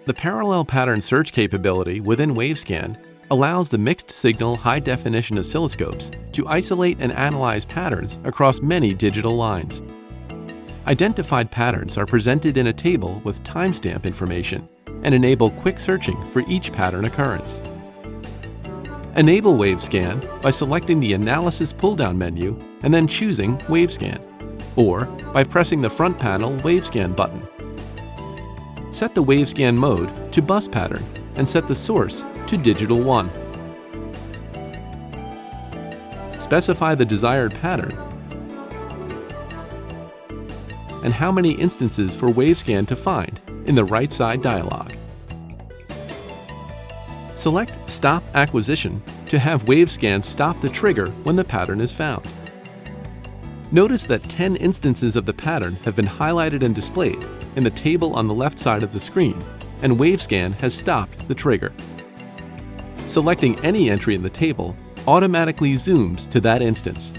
The parallel pattern search capability within WaveScan allows the mixed-signal high-definition oscilloscopes to isolate and analyze patterns across many digital lines. Identified patterns are presented in a table with timestamp information and enable quick searching for each pattern occurrence. Enable WaveScan by selecting the Analysis pull-down menu and then choosing WaveScan, or by pressing the front panel WaveScan button. Set the WaveScan mode to bus pattern and set the source to Digital 1. Specify the desired pattern and how many instances for WaveScan to find in the right side dialog. Select Stop Acquisition to have WaveScan stop the trigger when the pattern is found. Notice that 10 instances of the pattern have been highlighted and displayed in the table on the left side of the screen, and WaveScan has stopped the trigger. Selecting any entry in the table automatically zooms to that instance.